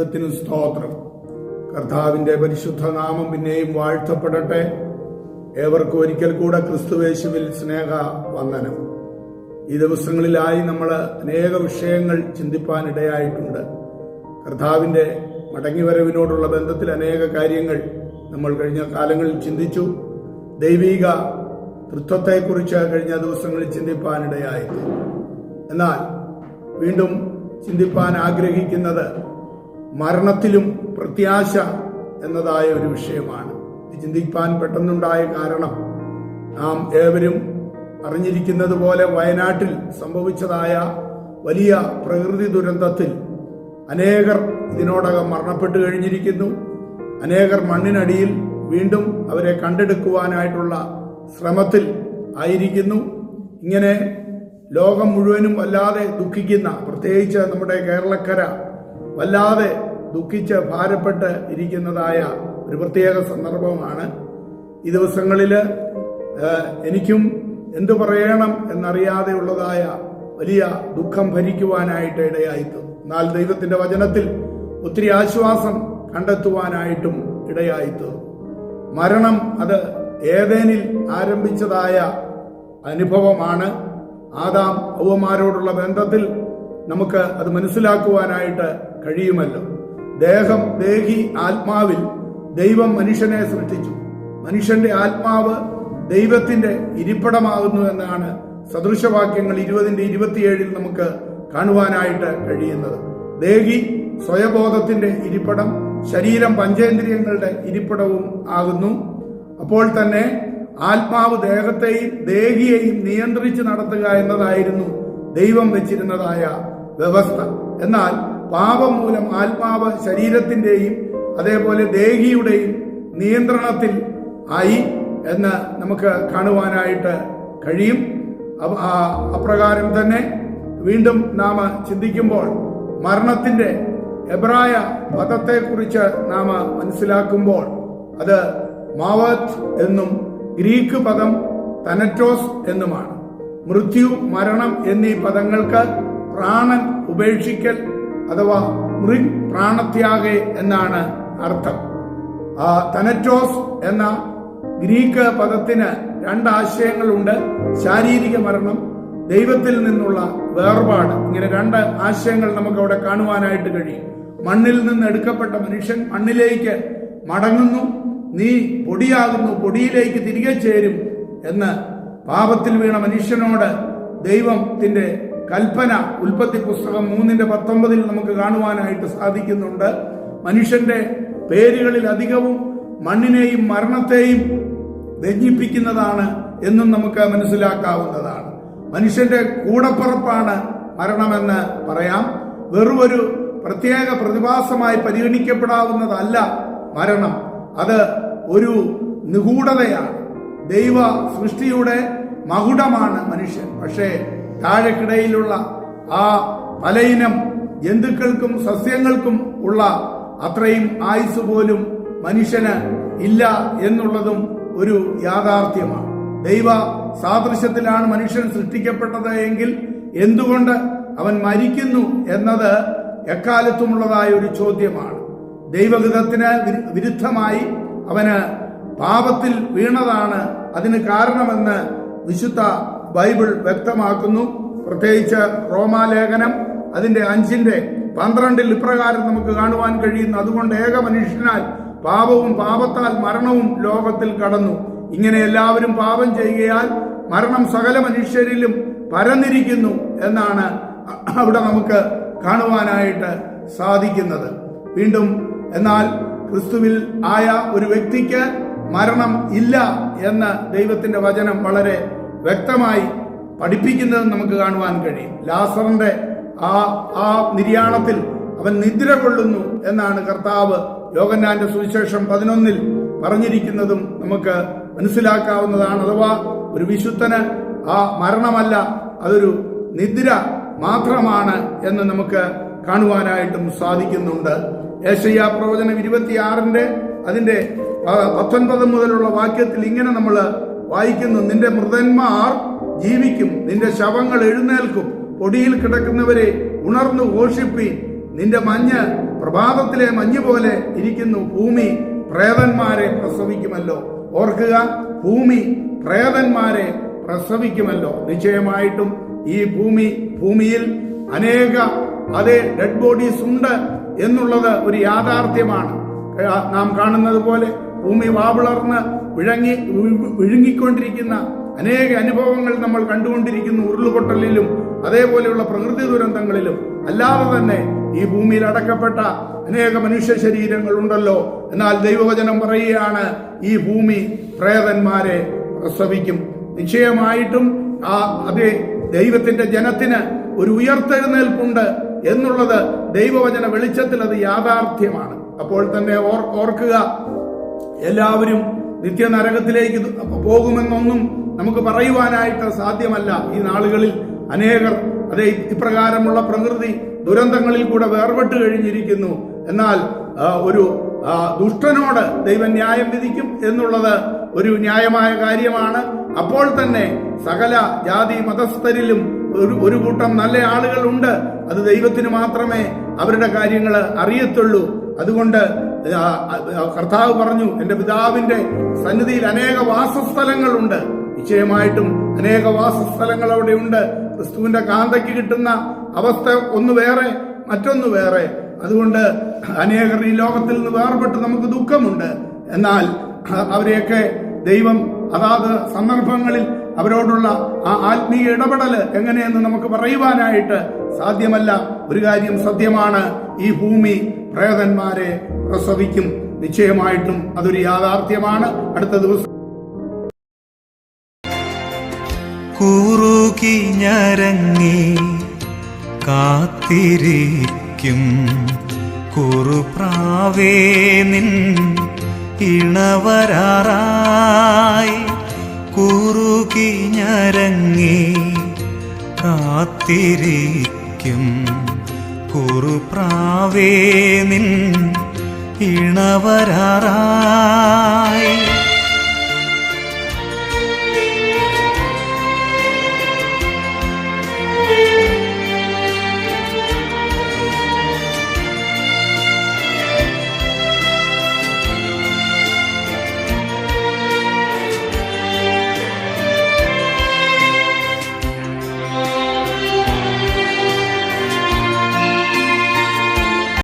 ദൈവത്തിന് സ്തോത്രം. കർത്താവിന്റെ പരിശുദ്ധ നാമം പിന്നെയും വാഴ്ത്തപ്പെടട്ടെ. ഏവർക്കും ഒരിക്കൽ കൂടെ ക്രിസ്തുവേശുവിൽ സ്നേഹ വന്ദനം. ഈ ദിവസങ്ങളിലായി നമ്മൾ അനേക വിഷയങ്ങൾ ചിന്തിപ്പാനിടയായിട്ടുണ്ട്. കർത്താവിന്റെ മടങ്ങിവരവിനോടുള്ള ബന്ധത്തിൽ അനേക കാര്യങ്ങൾ നമ്മൾ കഴിഞ്ഞ കാലങ്ങളിൽ ചിന്തിച്ചു. ദൈവിക തൃത്വത്തെക്കുറിച്ച് കഴിഞ്ഞ ദിവസങ്ങളിൽ ചിന്തിപ്പാനിടയായിരുന്നു. എന്നാൽ വീണ്ടും ചിന്തിപ്പാൻ ആഗ്രഹിക്കുന്നത് മരണത്തിലും പ്രത്യാശ എന്നതായ ഒരു വിഷയമാണ്. ഇത് ചിന്തിപ്പാൻ പെട്ടെന്നുണ്ടായ കാരണം നാം ഏവരും അറിഞ്ഞിരിക്കുന്നത് പോലെ വയനാട്ടിൽ സംഭവിച്ചതായ വലിയ പ്രകൃതി ദുരന്തത്തിൽ അനേകർ ഇതിനോടകം മരണപ്പെട്ടു കഴിഞ്ഞിരിക്കുന്നു. അനേകർ മണ്ണിനടിയിൽ വീണ്ടും അവരെ കണ്ടെടുക്കുവാനായിട്ടുള്ള ശ്രമത്തിൽ ആയിരിക്കുന്നു. ഇങ്ങനെ ലോകം മുഴുവനും വല്ലാതെ ദുഃഖിക്കുന്ന, പ്രത്യേകിച്ച് നമ്മുടെ കേരളക്കര വല്ലാതെ ദുഃഖിച്ച് ഭാരപ്പെട്ട് ഇരിക്കുന്നതായ ഒരു പ്രത്യേക സന്ദർഭമാണ്. ഈ ദിവസങ്ങളിൽ എനിക്കും എന്തു പറയണം എന്നറിയാതെ ഉള്ളതായ വലിയ ദുഃഖം ഭരിക്കുവാനായിട്ട് ഇടയായിത്തു. എന്നാൽ ദൈവത്തിന്റെ വചനത്തിൽ ഒത്തിരി ആശ്വാസം കണ്ടെത്തുവാനായിട്ടും ഇടയായിത്തു. മരണം അത് ഏദേനിൽ ആരംഭിച്ചതായ അനുഭവമാണ്. ആദാം ഹവ്വമാരോടുള്ള ബന്ധത്തിൽ നമുക്ക് അത് മനസ്സിലാക്കുവാനായിട്ട് കഴിയുമല്ലോ. ദേഹി ആത്മാവിൽ ദൈവം മനുഷ്യനെ സൃഷ്ടിച്ചു. മനുഷ്യന്റെ ആത്മാവ് ദൈവത്തിന്റെ ഇരിപ്പിടമാകുന്നു എന്നാണ് സദൃശവാക്യങ്ങൾ 20:27 നമുക്ക് കാണുവാനായിട്ട് കഴിയുന്നത്. ദേഹി സ്വയബോധത്തിന്റെ ഇരിപ്പിടം, ശരീരം പഞ്ചേന്ദ്രിയങ്ങളുടെ ഇരിപ്പിടവും ആകുന്നു. അപ്പോൾ തന്നെ ആത്മാവ് ദേഹത്തെയും ദേഹിയെയും നിയന്ത്രിച്ച് നടത്തുക എന്നതായിരുന്നു ദൈവം വെച്ചിരുന്നതായ വ്യവസ്ഥ. എന്നാൽ പാപം മൂലം ആത്മാവ് ശരീരത്തിന്റെയും അതേപോലെ ദേഹിയുടെയും നിയന്ത്രണത്തിൽ ആയി എന്ന് നമുക്ക് കാണുവാനായിട്ട് കഴിയും. അപ്രകാരം തന്നെ വീണ്ടും നാം ചിന്തിക്കുമ്പോൾ മരണത്തിന്റെ എബ്രായ പദത്തെക്കുറിച്ച് നാം മനസ്സിലാക്കുമ്പോൾ അത് മാവത്ത് എന്നും ഗ്രീക്ക് പദം തനറ്റോസ് എന്നുമാണ്. മൃത്യു, മരണം എന്നീ പദങ്ങൾക്ക് പ്രാണൻ ഉപേക്ഷിക്കൽ അഥവാ പ്രാണത്യാഗെ എന്നാണ് അർത്ഥം. തനറ്റോസ് എന്ന ഗ്രീക്ക് പദത്തിന് രണ്ട് ആശയങ്ങളുണ്ട്. ശാരീരിക മരണം, ദൈവത്തിൽ നിന്നുള്ള വേർപാട്. ഇങ്ങനെ രണ്ട് ആശയങ്ങൾ നമുക്ക് അവിടെ കാണുവാനായിട്ട് കഴിയും. മണ്ണിൽ നിന്ന് എടുക്കപ്പെട്ട മനുഷ്യൻ മണ്ണിലേക്ക് മടങ്ങുന്നു, നീ പൊടിയാകുന്നു, പൊടിയിലേക്ക് തിരികെ ചേരും എന്ന് പാപത്തിൽ വീണ മനുഷ്യനോട് ദൈവത്തിന്റെ കൽപ്പന ഉൽപ്പത്തി പുസ്തകം 3:19 നമുക്ക് കാണുവാനായിട്ട് സാധിക്കുന്നുണ്ട്. മനുഷ്യന്റെ പേരുകളിൽ അധികവും മണ്ണിനെയും മരണത്തെയും വ്യഞ്ജിപ്പിക്കുന്നതാണ് എന്നും നമുക്ക് മനസ്സിലാക്കാവുന്നതാണ്. മനുഷ്യന്റെ കൂടപ്പിറപ്പാണ് മരണമെന്ന് പറയാം. വെറുമൊരു പ്രത്യേക പ്രതിഭാസമായി പരിഗണിക്കപ്പെടാവുന്നതല്ല മരണം. അത് ഒരു നിഗൂഢതയാണ്. ദൈവ സൃഷ്ടിയുടെ മകുടമാണ് മനുഷ്യൻ. പക്ഷേ താഴെക്കിടയിലുള്ള ആ പലയിനം ജന്തുക്കൾക്കും സസ്യങ്ങൾക്കും ഉള്ള അത്രയും ആയുസ് പോലും മനുഷ്യന് ഇല്ല എന്നുള്ളതും ഒരു യാഥാർത്ഥ്യമാണ്. ദൈവ സാദൃശ്യത്തിലാണ് മനുഷ്യൻ സൃഷ്ടിക്കപ്പെട്ടത് എങ്കിൽ എന്തുകൊണ്ട് അവൻ മരിക്കുന്നു എന്നത് എക്കാലത്തുമുള്ളതായ ഒരു ചോദ്യമാണ്. ദൈവഹിതത്തിന് വിരുദ്ധമായി അവന് പാപത്തിൽ വീണതാണ് അതിന് കാരണമെന്ന് വിശുദ്ധ ബൈബിൾ വ്യക്തമാക്കുന്നു. പ്രത്യേകിച്ച് റോമാലേഖനം അതിന്റെ 5:12 ഇപ്രകാരം നമുക്ക് കാണുവാൻ കഴിയുന്നു. അതുകൊണ്ട് ഏക മനുഷ്യനാൽ പാപവും പാപത്താൽ മരണവും ലോകത്തിൽ കടന്നു. ഇങ്ങനെ എല്ലാവരും പാപം ചെയ്യുകയാൽ മരണം സകല മനുഷ്യരിലും പരന്നിരിക്കുന്നു എന്നാണ് അവിടെ നമുക്ക് കാണുവാനായിട്ട് സാധിക്കുന്നത്. വീണ്ടും എന്നാൽ ക്രിസ്തുവിൽ ആയ ഒരു വ്യക്തിക്ക് മരണം ഇല്ല എന്ന് ദൈവത്തിന്റെ വചനം വളരെ വ്യക്തമായി പഠിപ്പിക്കുന്നത് നമുക്ക് കാണുവാൻ കഴിയും. ലാസറിന്റെ ആ നിര്യാണത്തിൽ അവൻ നിദ്ര കൊള്ളുന്നു എന്നാണ് കർത്താവ് യോഹന്നാന്റെ സുവിശേഷം 11 പറഞ്ഞിരിക്കുന്നതും നമുക്ക് മനസ്സിലാക്കാവുന്നതാണ്. അഥവാ ഒരു വിശുദ്ധന് ആ മരണമല്ല, അതൊരു നിദ്ര മാത്രമാണ് എന്ന് നമുക്ക് കാണുവാനായിട്ടും സാധിക്കുന്നുണ്ട്. യെശയ്യാ പ്രവചനം 26 അതിന്റെ 19 മുതലുള്ള വാക്യത്തിൽ ഇങ്ങനെ നമ്മൾ വായിക്കുന്നു: നിന്റെ മൃതന്മാർ ജീവിക്കും, നിന്റെ ശവങ്ങൾ എഴുന്നേൽക്കും, പൊടിയിൽ കിടക്കുന്നവരെ ഉണർന്നു ഘോഷിപ്പീൻ, നിന്റെ മഞ്ഞ് പ്രഭാതത്തിലെ മഞ്ഞ് പോലെ ഇരിക്കുന്നു. ഭൂമി പ്രേതന്മാരെ പ്രസവിക്കുമല്ലോ. ഓർക്കുക, ഭൂമി പ്രേതന്മാരെ പ്രസവിക്കുമല്ലോ. നിശ്ചയമായിട്ടും ഈ ഭൂമിയിൽ അനേക ഡെഡ് ബോഡീസ് ഉണ്ട് എന്നുള്ളത് ഒരു യാഥാർത്ഥ്യമാണ്. നാം കാണുന്നത് പോലെ ഭൂമി വാവിളർന്ന് വിഴുങ്ങിക്കൊണ്ടിരിക്കുന്ന അനേക അനുഭവങ്ങൾ നമ്മൾ കണ്ടുകൊണ്ടിരിക്കുന്നു. ഉരുളുപൊട്ടലിലും അതേപോലെയുള്ള പ്രകൃതി ദുരന്തങ്ങളിലും. അല്ലാതെ തന്നെ ഈ ഭൂമിയിൽ അടക്കപ്പെട്ട അനേക മനുഷ്യ ശരീരങ്ങൾ ഉണ്ടല്ലോ. എന്നാൽ ദൈവവചനം പറയുകയാണ്, ഈ ഭൂമി പ്രേതന്മാരെ പ്രസവിക്കും. നിശ്ചയമായിട്ടും അതേ ദൈവത്തിന്റെ ജനത്തിന് ഒരു ഉയർത്തെഴുന്നേൽപ്പുണ്ട് എന്നുള്ളത് ദൈവവചന വെളിച്ചത്തിൽ അത് യാഥാർത്ഥ്യമാണ്. അപ്പോൾ തന്നെ ഓർക്കുക, എല്ലാവരും നിത്യനരകത്തിലേക്ക് പോകുമെന്നൊന്നും നമുക്ക് പറയുവാനായിട്ട് സാധ്യമല്ല. ഈ നാളുകളിൽ അനേകർ ഇപ്രകാരമുള്ള പ്രകൃതി ദുരന്തങ്ങളിൽ കൂടെ വേർപെട്ട് കഴിഞ്ഞിരിക്കുന്നു. എന്നാൽ ഒരു ദുഷ്ടനോട് ദൈവം ന്യായം വിധിക്കും എന്നുള്ളത് ഒരു ന്യായമായ കാര്യമാണ്. അപ്പോൾ തന്നെ സകല ജാതി മതസ്ഥരിലും ഒരു കൂട്ടം നല്ല ആളുകളുണ്ട്. അത് ദൈവത്തിന് മാത്രമേ അവരുടെ കാര്യങ്ങൾ അറിയത്തുള്ളൂ. അതുകൊണ്ട് കർത്താവ് പറഞ്ഞു, എന്റെ പിതാവിന്റെ സന്നിധിയിൽ അനേക വാസസ്ഥലങ്ങളുണ്ട്. നിശ്ചയമായിട്ടും അനേക വാസസ്ഥലങ്ങൾ അവിടെ ഉണ്ട്. ക്രിസ്തുവിന്റെ കാന്തയ്ക്ക് കിട്ടുന്ന അവസ്ഥ ഒന്ന് വേറെ, മറ്റൊന്ന് വേറെ. അതുകൊണ്ട് അനേകർ ഈ ലോകത്തിൽ നിന്ന് വേർപെട്ട് നമുക്ക് ദുഃഖമുണ്ട്. എന്നാൽ അവരെയൊക്കെ ദൈവം അതാത് സന്ദർഭങ്ങളിൽ അവരോടുള്ള ആ ആത്മീയ ഇടപെടൽ എങ്ങനെയെന്ന് നമുക്ക് പറയുവാനായിട്ട് സാധ്യമല്ല. ഒരു കാര്യം സത്യമാണ്, ഈ ഭൂമി പ്രേതന്മാരെ പ്രസവിക്കും. നിശ്ചയമായിട്ടും അതൊരു യാഥാർത്ഥ്യമാണ്. അടുത്ത ദിവസം കുറുകി ഞരങ്ങി കാത്തിരിക്കും കുറുപ്രാവേ നിൻ ഇണവരാറായി. കുറുകി ഞരങ്ങി കാത്തിരിക്കും കുറുപ്രാവേ നിൻ ഇണവരാറായി.